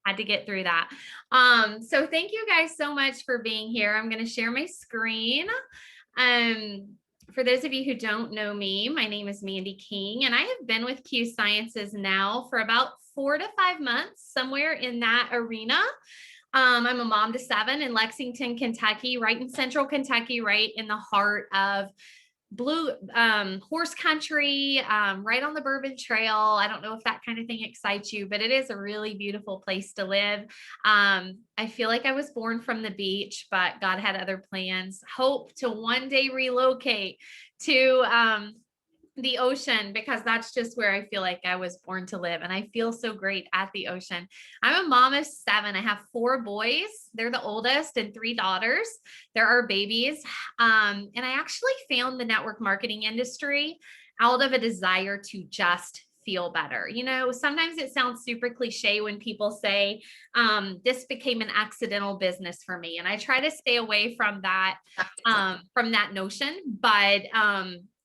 Had to get through that. So thank you guys so much for being here. I'm going to share my screen. Um, for those of you who don't know me, my name is Mandy King, and I have been with Q Sciences now for about 4 to 5 months, somewhere in that arena. I'm a mom to 7 in Lexington, Kentucky, right in central Kentucky, right in the heart of blue horse country, right on the Bourbon Trail. I don't know if that kind of thing excites you, but it is a really beautiful place to live. I feel like I was born from the beach, but God had other plans. Hope to one day relocate to the ocean, because that's just where I feel like I was born to live. And I feel so great at the ocean. I'm a mom of 7. I have 4 boys. They're the oldest, and 3 daughters. They're our babies. And I actually found the network marketing industry out of a desire to just feel better. You know, sometimes it sounds super cliche when people say, this became an accidental business for me. And I try to stay away from that notion, but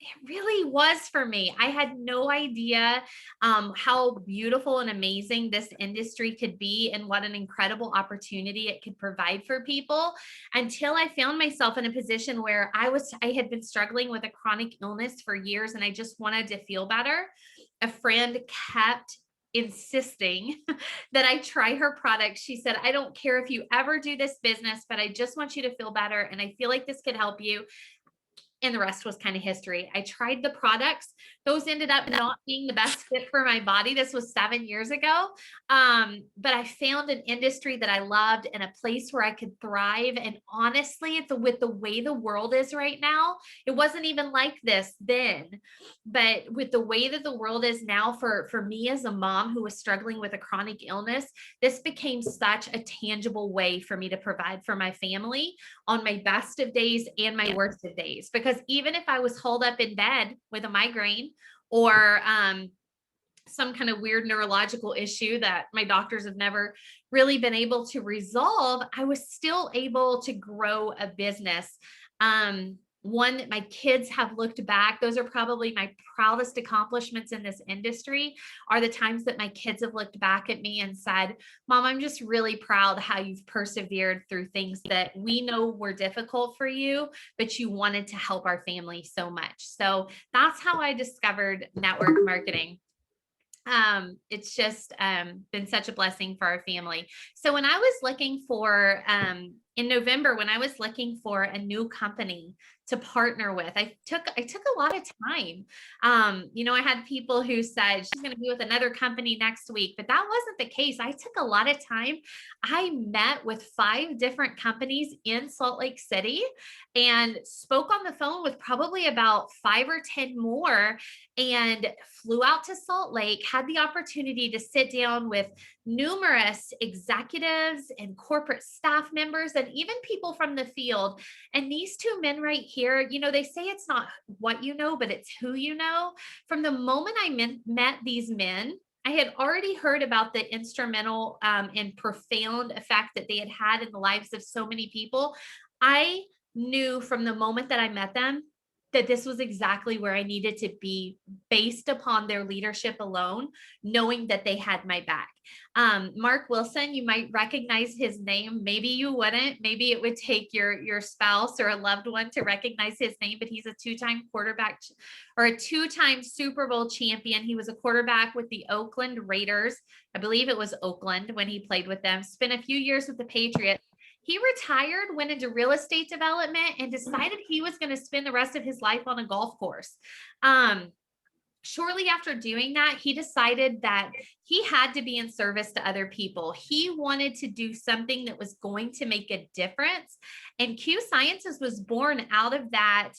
it really was for me. I had no idea how beautiful and amazing this industry could be, and what an incredible opportunity it could provide for people, until I found myself in a position where I had been struggling with a chronic illness for years, and I just wanted to feel better. A friend kept insisting that I try her product. She said, I don't care if you ever do this business, but I just want you to feel better. And I feel like this could help you. And the rest was kind of history. I tried the products. Those ended up not being the best fit for my body. This was 7 years ago. But I found an industry that I loved, and a place where I could thrive. And honestly, with the way the world is right now, it wasn't even like this then. But with the way that the world is now, for me as a mom who was struggling with a chronic illness, this became such a tangible way for me to provide for my family on my best of days and my worst of days. Because even if I was holed up in bed with a migraine, or some kind of weird neurological issue that my doctors have never really been able to resolve, I was still able to grow a business. One that my kids have looked back. Those are probably my proudest accomplishments in this industry, are the times that my kids have looked back at me and said, Mom, I'm just really proud how you've persevered through things that we know were difficult for you, but you wanted to help our family so much. So that's how I discovered network marketing. It's just been such a blessing for our family. So when I was looking for, in November, when I was looking for a new company to partner with, I took a lot of time. I had people who said she's going to be with another company next week, but that wasn't the case. I took a lot of time. I met with 5 different companies in Salt Lake City, and spoke on the phone with probably about 5 or 10 more, and flew out to Salt Lake, had the opportunity to sit down with numerous executives and corporate staff members, and even people from the field. And these 2 men right here, they say it's not what you know, but it's who you know. From the moment I met these men, I had already heard about the instrumental and profound effect that they had had in the lives of so many people. I knew from the moment that I met them that this was exactly where I needed to be, based upon their leadership alone, knowing that they had my back. Mark Wilson, you might recognize his name. Maybe you wouldn't. Maybe it would take your spouse or a loved one to recognize his name, but he's a 2-time quarterback, or a 2-time Super Bowl champion. He was a quarterback with the Oakland Raiders. I believe it was Oakland when he played with them. Spent a few years with the Patriots. He retired, went into real estate development, and decided he was going to spend the rest of his life on a golf course. Shortly after doing that, he decided that he had to be in service to other people. He wanted to do something that was going to make a difference. And Q Sciences was born out of that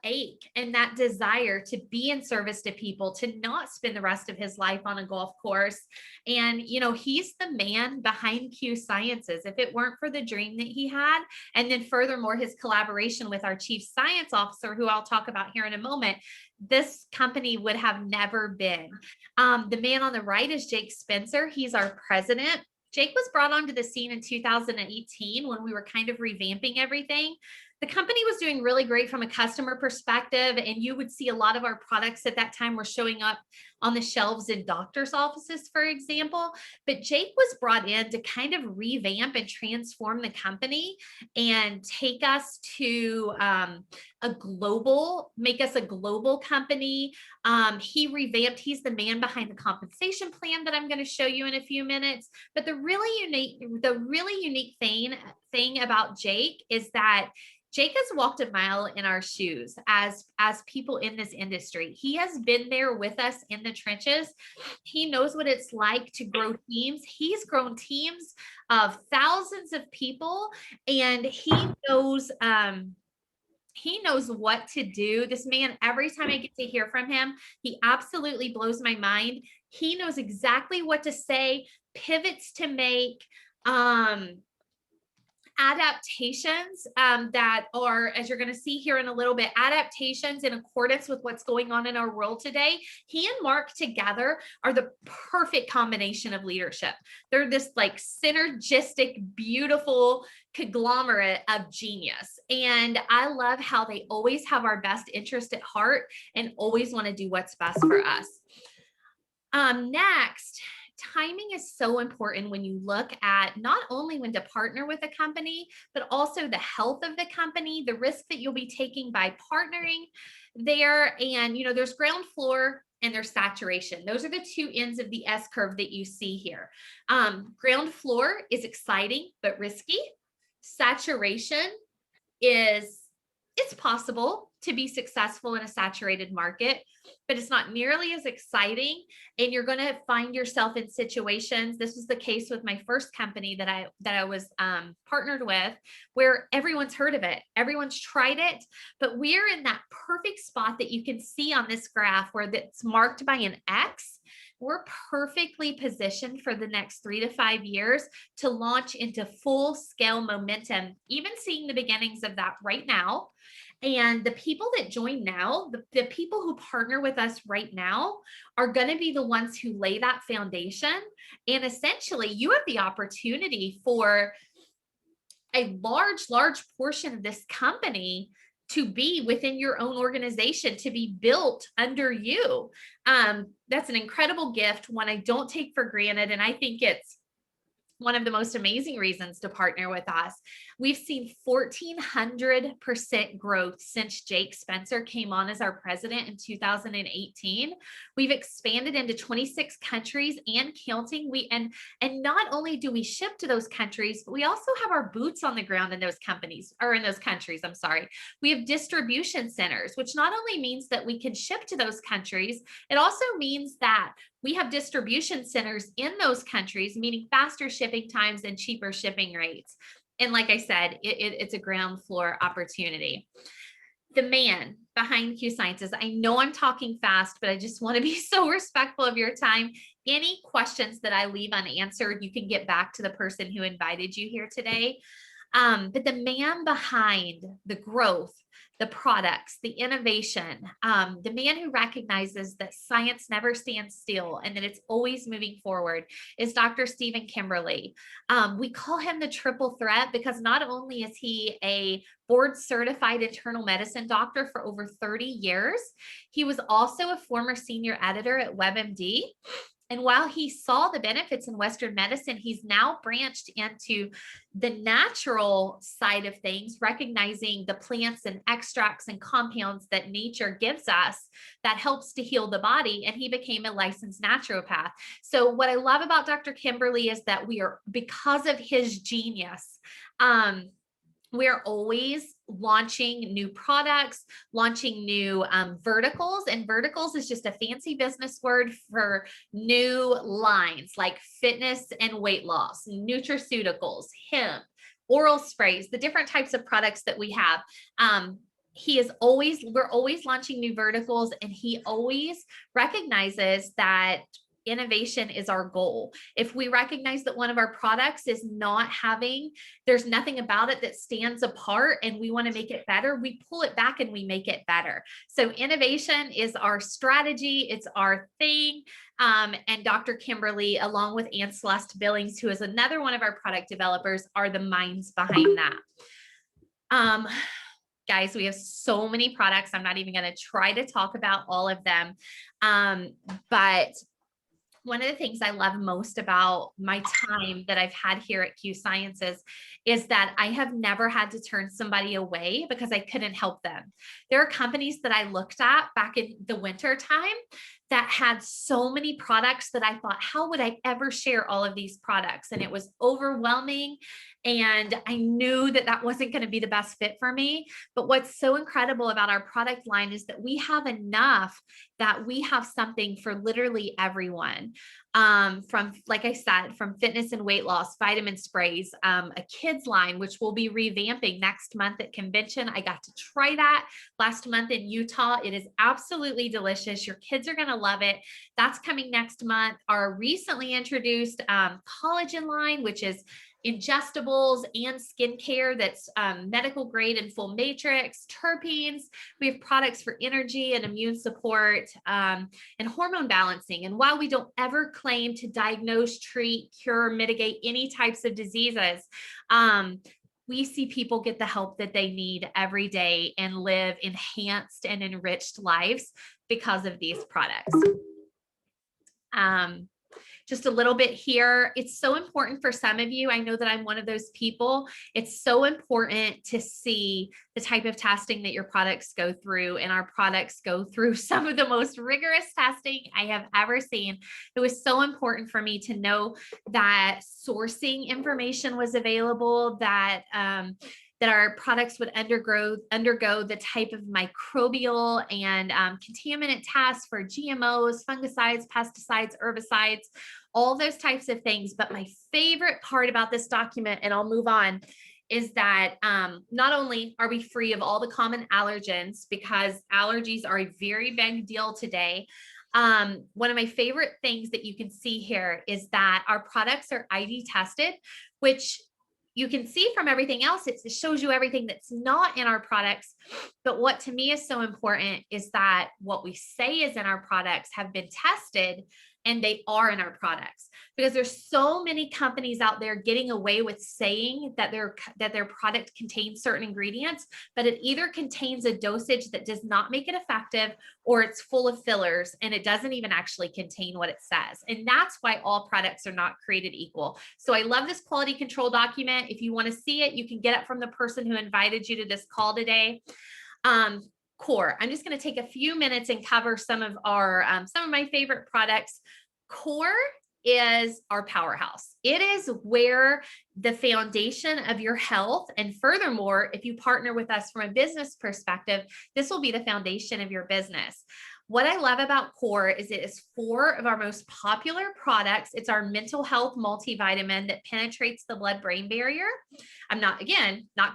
ache and that desire to be in service to people, to not spend the rest of his life on a golf course. And, he's the man behind Q Sciences. If it weren't for the dream that he had, and then furthermore, his collaboration with our chief science officer, who I'll talk about here in a moment, this company would have never been. The man on the right is Jake Spencer. He's our president. Jake was brought onto the scene in 2018 when we were kind of revamping everything. The company was doing really great from a customer perspective, and you would see a lot of our products at that time were showing up on the shelves in doctor's offices, for example. But Jake was brought in to kind of revamp and transform the company and take us to make us a global company. He revamped, he's the man behind the compensation plan that I'm going to show you in a few minutes. But the really unique thing about Jake is that Jake has walked a mile in our shoes as people in this industry. He has been there with us in the trenches. He knows what it's like to grow teams. He's grown teams of thousands of people, and he knows what to do. This man, every time I get to hear from him, he absolutely blows my mind. He knows exactly what to say, pivots to make, adaptations that are, as you're going to see here in a little bit, adaptations in accordance with what's going on in our world today. He and Mark together are the perfect combination of leadership. They're this like synergistic, beautiful conglomerate of genius. And I love how they always have our best interest at heart and always want to do what's best for us. Next, timing is so important when you look at not only when to partner with a company, but also the health of the company, the risk that you'll be taking by partnering there. And, there's ground floor and there's saturation. Those are the two ends of the S curve that you see here. Ground floor is exciting, but risky. Saturation it's possible to be successful in a saturated market, but it's not nearly as exciting. And you're going to find yourself in situations. This was the case with my first company that I was partnered with, where everyone's heard of it. Everyone's tried it, but we're in that perfect spot that you can see on this graph where that's marked by an X. We're perfectly positioned for the next 3 to 5 years to launch into full scale momentum, even seeing the beginnings of that right now. And the people that join now, the people who partner with us right now are going to be the ones who lay that foundation. And essentially, you have the opportunity for a large portion of this company to be within your own organization, to be built under you. That's an incredible gift, one I don't take for granted. And I think it's one of the most amazing reasons to partner with us. We've seen 1,400% growth since Jake Spencer came on as our president in 2018. We've expanded into 26 countries and counting. And not only do we ship to those countries, but we also have our boots on the ground in those countries. I'm sorry. We have distribution centers, which not only means that we can ship to those countries, it also means that we have distribution centers in those countries, meaning faster shipping times and cheaper shipping rates. And like I said, it's a ground floor opportunity. The man behind Q Sciences. I know I'm talking fast, but I just want to be so respectful of your time. Any questions that I leave unanswered, you can get back to the person who invited you here today. But the man behind the growth, the products, the innovation, the man who recognizes that science never stands still and that it's always moving forward is Dr. Stephen Kimberly. We call him the triple threat because not only is he a board certified internal medicine doctor for over 30 years, he was also a former senior editor at WebMD. And while he saw the benefits in Western medicine, he's now branched into the natural side of things, recognizing the plants and extracts and compounds that nature gives us that helps to heal the body. And he became a licensed naturopath. So what I love about Dr. Kimberly is that because of his genius, we're always launching new products, launching new verticals. And verticals is just a fancy business word for new lines like fitness and weight loss, nutraceuticals, hemp, oral sprays, the different types of products that we have. We're always launching new verticals, and he always recognizes that innovation is our goal. If we recognize that one of our products is there's nothing about it that stands apart and we want to make it better, we pull it back and we make it better. So innovation is our strategy. It's our thing. And Dr. Kimberly, along with Anne Celeste Billings, who is another one of our product developers, are the minds behind that. Guys, we have so many products. I'm not even going to try to talk about all of them. But one of the things I love most about my time that I've had here at Q Sciences is that I have never had to turn somebody away because I couldn't help them. There are companies that I looked at back in the winter time that had so many products that I thought, how would I ever share all of these products? And it was overwhelming. And I knew that that wasn't going to be the best fit for me. But what's so incredible about our product line is that we have enough that we have something for literally everyone. From, like I said, from fitness and weight loss, vitamin sprays, a kids line, which we'll be revamping next month at convention. I got to try that last month in Utah. It is absolutely delicious. Your kids are going to love it. That's coming next month. Our recently introduced collagen line, which is ingestibles and skincare that's medical grade and full matrix, terpenes. We have products for energy and immune support and hormone balancing. And while we don't ever claim to diagnose, treat, cure, mitigate any types of diseases, we see people get the help that they need every day and live enhanced and enriched lives because of these products. Just a little bit here. It's so important for some of you. I know that I'm one of those people. It's so important to see the type of testing that your products go through, and our products go through some of the most rigorous testing I have ever seen. It was so important for me to know that sourcing information was available, that our products would undergo the type of microbial and contaminant tests for GMOs, fungicides, pesticides, herbicides, all those types of things. But my favorite part about this document, and I'll move on, is that not only are we free of all the common allergens, because allergies are a very big deal today. One of my favorite things that you can see here is that our products are ID tested, which you can see from everything else. It shows you everything that's not in our products. But what to me is so important is that what we say is in our products have been tested, and they are in our products, because there's so many companies out there getting away with saying that their product contains certain ingredients, but it either contains a dosage that does not make it effective, or it's full of fillers and it doesn't even actually contain what it says. And that's why all products are not created equal. So I love this quality control document. If you want to see it, you can get it from the person who invited you to this call today. Core. I'm just going to take a few minutes and cover some of my favorite products. Core is our powerhouse. It is where the foundation of your health, and furthermore, if you partner with us from a business perspective, this will be the foundation of your business. What I love about Core is it is 4 of our most popular products. It's our mental health multivitamin that penetrates the blood-brain barrier. I'm not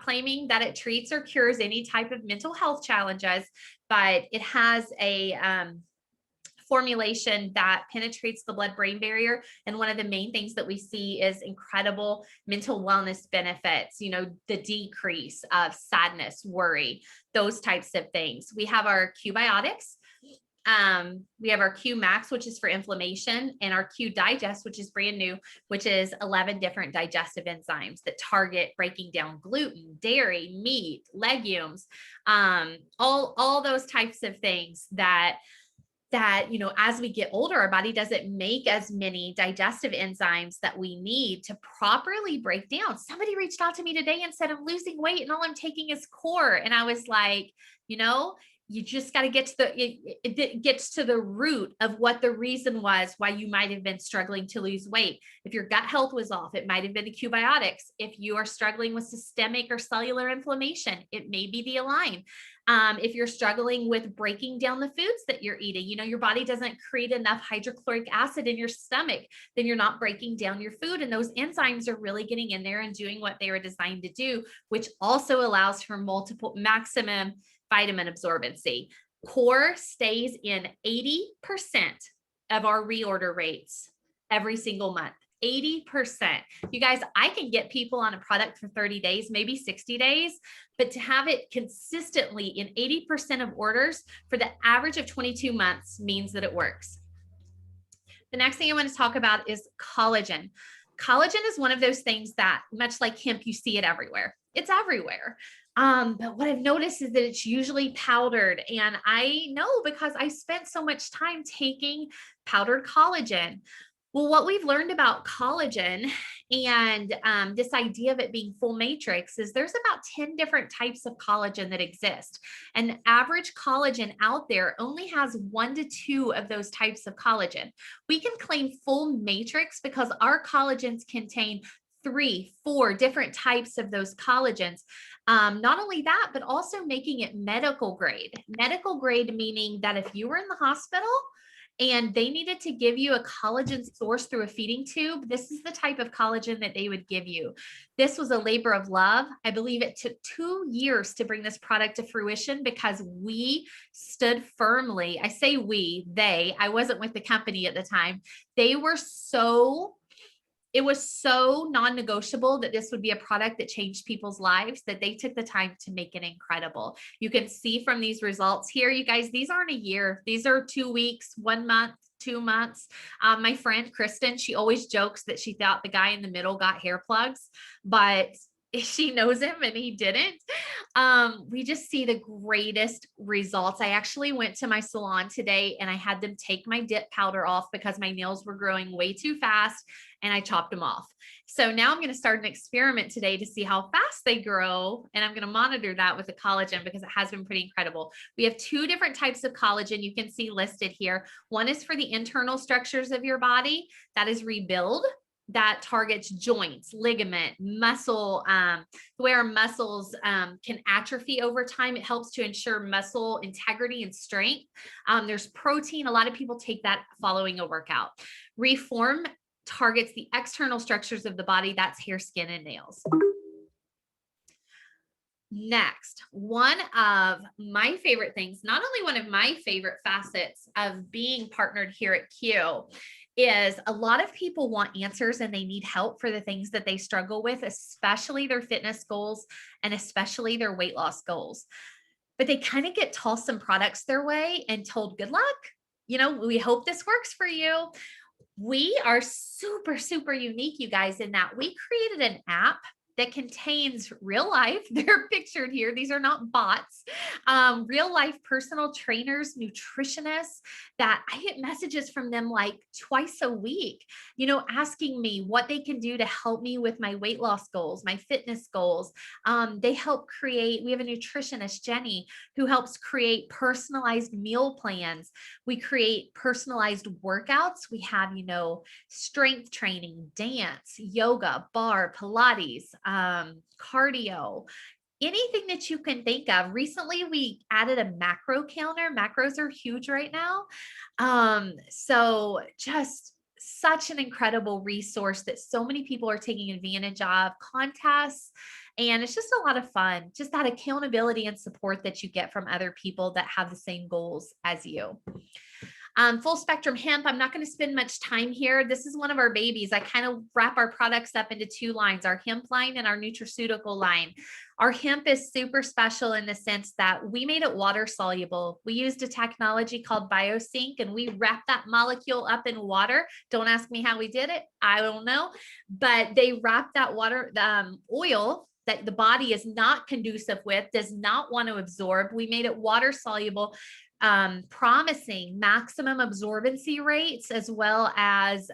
claiming that it treats or cures any type of mental health challenges, but it has a formulation that penetrates the blood-brain barrier. And one of the main things that we see is incredible mental wellness benefits, the decrease of sadness, worry, those types of things. We have our Q-biotics. We have our Q Max, which is for inflammation, and our Q Digest, which is brand new, which is 11 different digestive enzymes that target breaking down gluten, dairy, meat, legumes, all those types of things that as we get older, our body doesn't make as many digestive enzymes that we need to properly break down. Somebody reached out to me today and said, I'm losing weight and all I'm taking is Core. And I was like, you just got to get to it gets to the root of what the reason was why you might have been struggling to lose weight. If your gut health was off, it might have been the Q-biotics. If you are struggling with systemic or cellular inflammation, it may be the Align. If you're struggling with breaking down the foods that you're eating, your body doesn't create enough hydrochloric acid in your stomach, then you're not breaking down your food. And those enzymes are really getting in there and doing what they were designed to do, which also allows for maximum vitamin absorbency. Core stays in 80% of our reorder rates every single month. 80%. You guys, I can get people on a product for 30 days, maybe 60 days, but to have it consistently in 80% of orders for the average of 22 months means that it works. The next thing I want to talk about is collagen. Collagen is one of those things that, much like hemp, you see it everywhere. it's everywhere. But what I've noticed is that it's usually powdered. And I know because I spent so much time taking powdered collagen. Well, what we've learned about collagen and this idea of it being full matrix is there's about 10 different types of collagen that exist. And the average collagen out there only has 1 to 2 of those types of collagen. We can claim full matrix because our collagens contain 3, 4 different types of those collagens. Not only that, but also making it medical grade. Medical grade meaning that if you were in the hospital and they needed to give you a collagen source through a feeding tube, this is the type of collagen that they would give you. This was a labor of love. I believe it took 2 years to bring this product to fruition because we stood firmly. I say we, they, I wasn't with the company at the time. They were so it was so non-negotiable that this would be a product that changed people's lives that they took the time to make it incredible. You can see from these results here, you guys, these aren't a year. These are 2 weeks, 1 month, 2 months. My friend Kristen, she always jokes that she thought the guy in the middle got hair plugs, but she knows him and he didn't. We just see the greatest results. I actually went to my salon today and I had them take my dip powder off because my nails were growing way too fast and I chopped them off. So now I'm going to start an experiment today to see how fast they grow. And I'm going to monitor that with the collagen because it has been pretty incredible. We have 2 different types of collagen you can see listed here. One is for the internal structures of your body, that is Rebuild. That targets joints, ligament, muscle, the way our muscles can atrophy over time. It helps to ensure muscle integrity and strength. There's protein. A lot of people take that following a workout. Reform targets the external structures of the body. That's hair, skin, and nails. Next, one of my favorite things, not only one of my favorite facets of being partnered here at Q, is a lot of people want answers and they need help for the things that they struggle with, especially their fitness goals and especially their weight loss goals. But they kind of get tossed some products their way and told, good luck. You know, we hope this works for you. We are super, super unique, you guys, in that we created an app that contains real life. They're pictured here. These are not bots. Real life personal trainers, nutritionists that I get messages from them like twice a week, you know, asking me what they can do to help me with my weight loss goals, my fitness goals. They help create, we have a nutritionist, Jenny, who helps create personalized meal plans. We create personalized workouts. We have, you know, strength training, dance, yoga, bar, Pilates, cardio, anything that you can think of. Recently, we added a macro counter. Macros are huge right now. So just such an incredible resource that so many people are taking advantage of, contests. And it's just a lot of fun, just that accountability and support that you get from other people that have the same goals as you. Full spectrum hemp. I'm not going to spend much time here. This is one of our babies. I kind of wrap our products up into 2 lines, our hemp line and our nutraceutical line. Our hemp is super special in the sense that we made it water soluble. We used a technology called BioSync and we wrapped that molecule up in water. Don't ask me how we did it. I don't know, but they wrapped that water, oil that the body is not conducive with, does not want to absorb. We made it water soluble, promising maximum absorbency rates as well as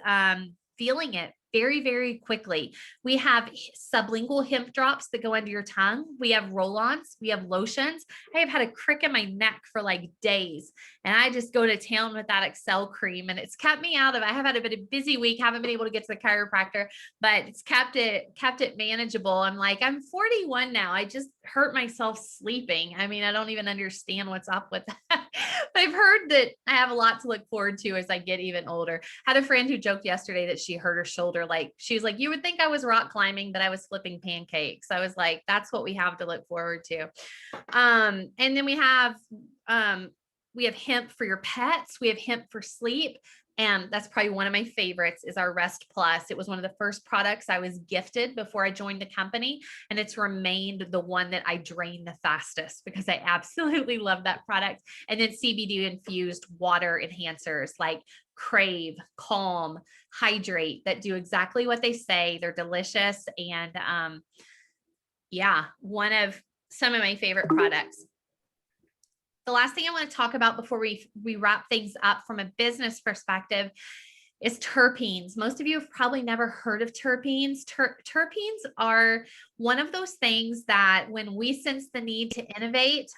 feeling it very, very quickly. We have sublingual hemp drops that go under your tongue. We have roll-ons. We have lotions. I have had a crick in my neck for like days, and I just go to town with that Excel cream, and it's kept me out of. I have had a bit of busy week. Haven't been able to get to the chiropractor, but it's kept it manageable. I'm like, I'm 41 now. I just hurt myself sleeping. I mean, I don't even understand what's up with that. But I've heard that I have a lot to look forward to as I get even older. I had a friend who joked yesterday that she hurt her shoulder. Like she was like, you would think I was rock climbing, but I was flipping pancakes. I was like, that's what we have to look forward to. And then we have hemp for your pets. We have hemp for sleep. And that's probably one of my favorites is our Rest Plus. It was one of the first products I was gifted before I joined the company. And it's remained the one that I drain the fastest because I absolutely love that product. And then CBD infused water enhancers like Crave, Calm, Hydrate that do exactly what they say. They're delicious. And Yeah, one of some of my favorite products. The last thing I want to talk about before we wrap things up from a business perspective is terpenes. Most of you have probably never heard of terpenes. Terpenes are one of those things that when we sense the need to innovate,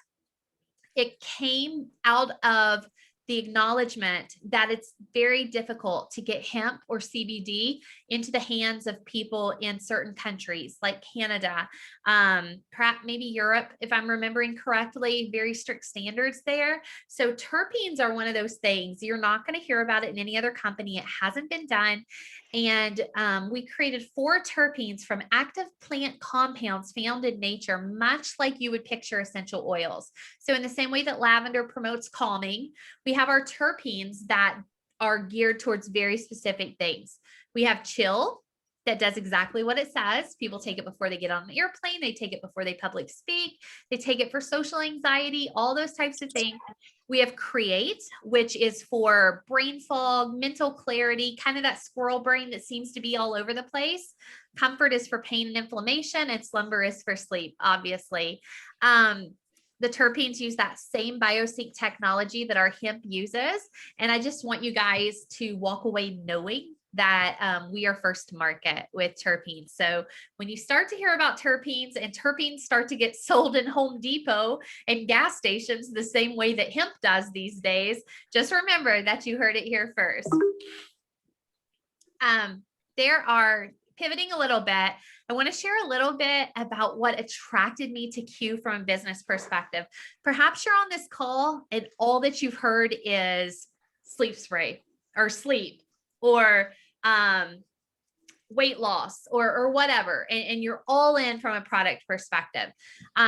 it came out of the acknowledgement that it's very difficult to get hemp or CBD into the hands of people in certain countries like Canada, perhaps maybe Europe, if I'm remembering correctly, very strict standards there. So terpenes are one of those things. You're not going to hear about it in any other company. It hasn't been done. And we created 4 terpenes from active plant compounds found in nature, much like you would picture essential oils. So in the same way that lavender promotes calming, we have our terpenes that are geared towards very specific things. We have chill that does exactly what it says. People take it before they get on an airplane. They take it before they public speak. They take it for social anxiety, all those types of things. We have create, which is for brain fog, mental clarity, kind of that squirrel brain that seems to be all over the place. Comfort is for pain and inflammation, and slumber is for sleep, obviously. The terpenes use that same biosync technology that our hemp uses. And I just want you guys to walk away knowing that we are first to market with terpenes. So when you start to hear about terpenes and terpenes start to get sold in Home Depot and gas stations the same way that hemp does these days, just remember that you heard it here first. There are, pivoting a little bit, I want to share a little bit about what attracted me to Q from a business perspective. Perhaps you're on this call and all that you've heard is sleep spray or sleep or weight loss or whatever, and you're all in from a product perspective.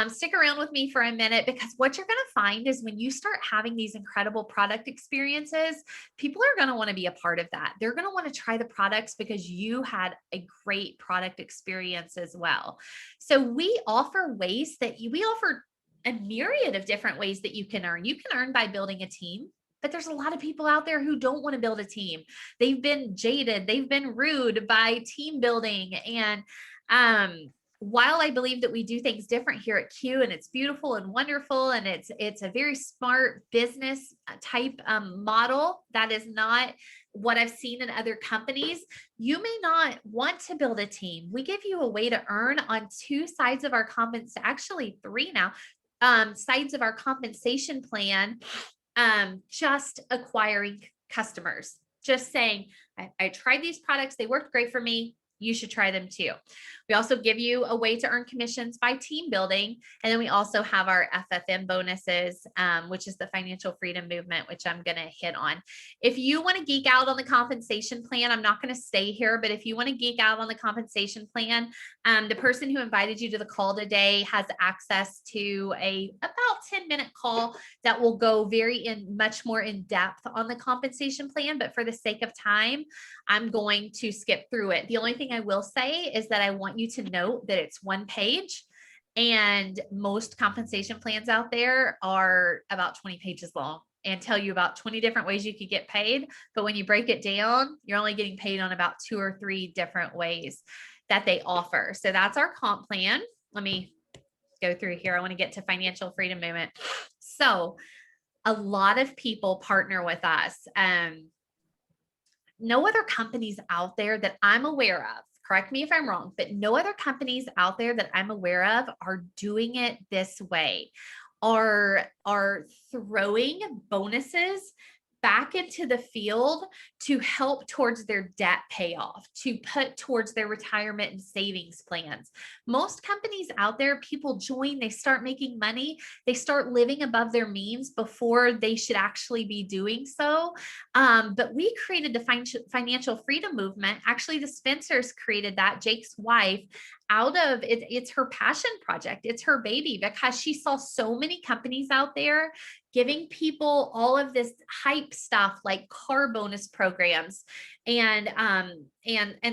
Stick around with me for a minute, because what you're going to find is when you start having these incredible product experiences, people are going to want to be a part of that. They're going to want to try the products because you had a great product experience as well. So we offer ways that we offer a myriad of different ways that you can earn. You can earn by building a team. But there's a lot of people out there who don't want to build a team. They've been jaded. They've been rude by team building. And while I believe that we do things different here at Q, and it's beautiful and wonderful, and it's a very smart business type model that is not what I've seen in other companies, you may not want to build a team. We give you a way to earn on 2 sides of our compensation, actually 3 now, sides of our compensation plan. Just acquiring customers, just saying, I tried these products, they worked great for me. You should try them too. We also give you a way to earn commissions by team building. And then we also have our FFM bonuses, which is the financial freedom movement, which I'm going to hit on. If you want to geek out on the compensation plan, I'm not going to stay here, but if you want to geek out on the compensation plan, the person who invited you to the call today has access to about 10-minute call that will go much more in depth on the compensation plan. But for the sake of time, I'm going to skip through it. The only thing I will say is that I want you to note that it's 1 page, and most compensation plans out there are about 20 pages long and tell you about 20 different ways you could get paid. But when you break it down, you're only getting paid on about 2 or 3 different ways that they offer. So that's our comp plan. Let me go through here. I want to get to financial freedom movement. So a lot of people partner with us. No other companies out there that I'm aware of, correct me if I'm wrong, but no other companies out there that I'm aware of are doing it this way, are throwing bonuses back into the field to help towards their debt payoff, to put towards their retirement and savings plans. Most companies out there, people join, they start making money, they start living above their means before they should actually be doing so. But we created the financial freedom movement. Actually, the Spencers created that, Jake's wife, out of it. It's her passion project. It's her baby, because she saw so many companies out there giving people all of this hype stuff like car bonus programs and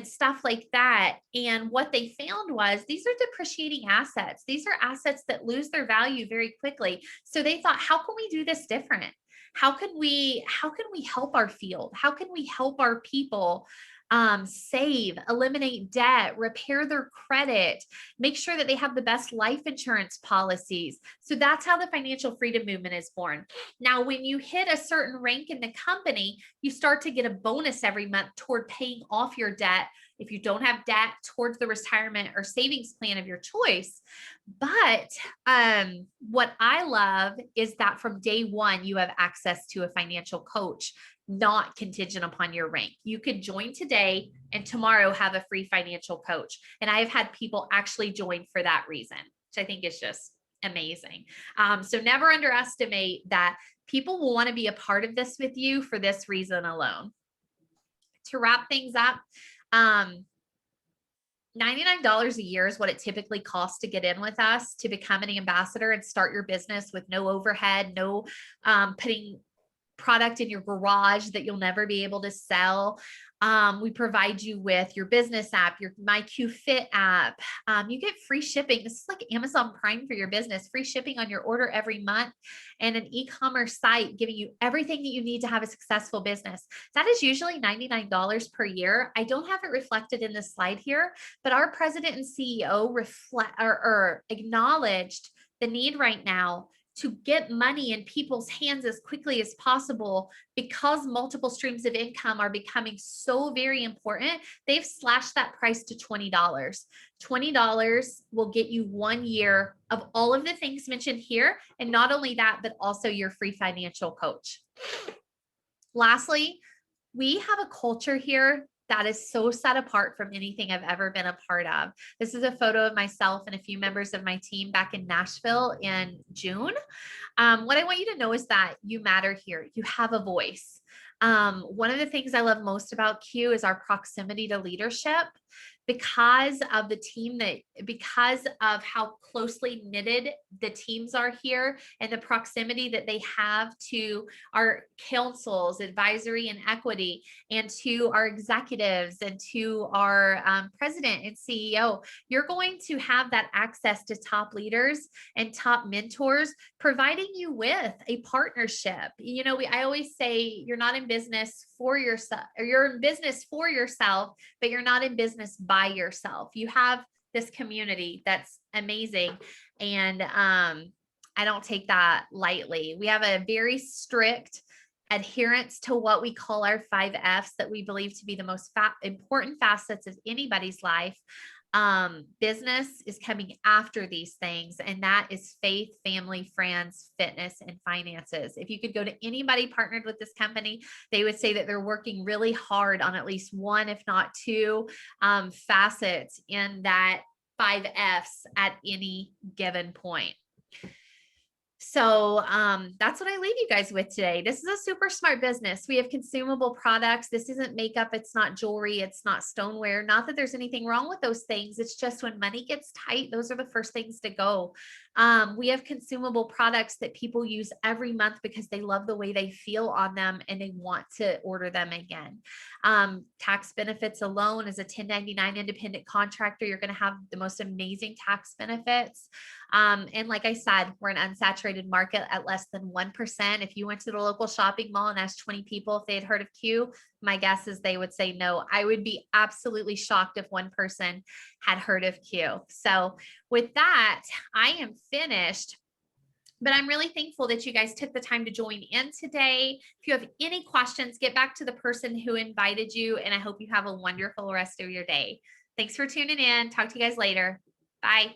stuff like that. And what they found was these are depreciating assets. These are assets that lose their value very quickly. So they thought, how can we do this different? How can we help our field? How can we help our people save, eliminate debt, repair their credit, make sure that they have the best life insurance policies. So that's how the financial freedom movement is born. Now, when you hit a certain rank in the company, you start to get a bonus every month toward paying off your debt. If you don't have debt, towards the retirement or savings plan of your choice. But what I love is that from day one, you have access to a financial coach, not contingent upon your rank. You could join today and tomorrow have a free financial coach. And I've had people actually join for that reason, which I think is just amazing. So never underestimate that people will want to be a part of this with you for this reason alone. To wrap things up, $99 a year is what it typically costs to get in with us to become an ambassador and start your business with no overhead, no putting product in your garage that you'll never be able to sell. We provide you with your business app, your MyQFit app. You get free shipping. This is like Amazon Prime for your business, free shipping on your order every month, and an e-commerce site giving you everything that you need to have a successful business. That is usually $99 per year. I don't have it reflected in the slide here, but our president and CEO acknowledged the need right now to get money in people's hands as quickly as possible because multiple streams of income are becoming so very important. They've slashed that price to $20. $20 will get you 1 year of all of the things mentioned here. And not only that, but also your free financial coach. Lastly, we have a culture here that is so set apart from anything I've ever been a part of. This is a photo of myself and a few members of my team back in Nashville in June. What I want you to know is that you matter here. You have a voice. One of the things I love most about Q is our proximity to leadership. Because of the team because of how closely knitted the teams are here and the proximity that they have to our councils, advisory and equity, and to our executives and to our president and CEO, you're going to have that access to top leaders and top mentors, providing you with a partnership. You know, I always say you're not in business for yourself, or you're in business for yourself, but you're not in business by yourself. You have this community that's amazing. And I don't take that lightly. We have a very strict adherence to what we call our 5 F's that we believe to be the most important facets of anybody's life. Business is coming after these things, and that is faith, family, friends, fitness, and finances. If you could go to anybody partnered with this company, they would say that they're working really hard on at least one, if not two, facets in that 5 F's at any given point. So that's what I leave you guys with today. This is a super smart business. We have consumable products. This isn't makeup. It's not jewelry. It's not stoneware. Not that there's anything wrong with those things. It's just when money gets tight, those are the first things to go. We have consumable products that people use every month because they love the way they feel on them and they want to order them again. Tax benefits alone, as a 1099 independent contractor, you're going to have the most amazing tax benefits. And like I said, we're an unsaturated market at less than 1%. If you went to the local shopping mall and asked 20 people if they had heard of Q, my guess is they would say no. I would be absolutely shocked if one person had heard of Q. So with that, I am finished. But I'm really thankful that you guys took the time to join in today. If you have any questions, get back to the person who invited you, and I hope you have a wonderful rest of your day. Thanks for tuning in. Talk to you guys later. Bye.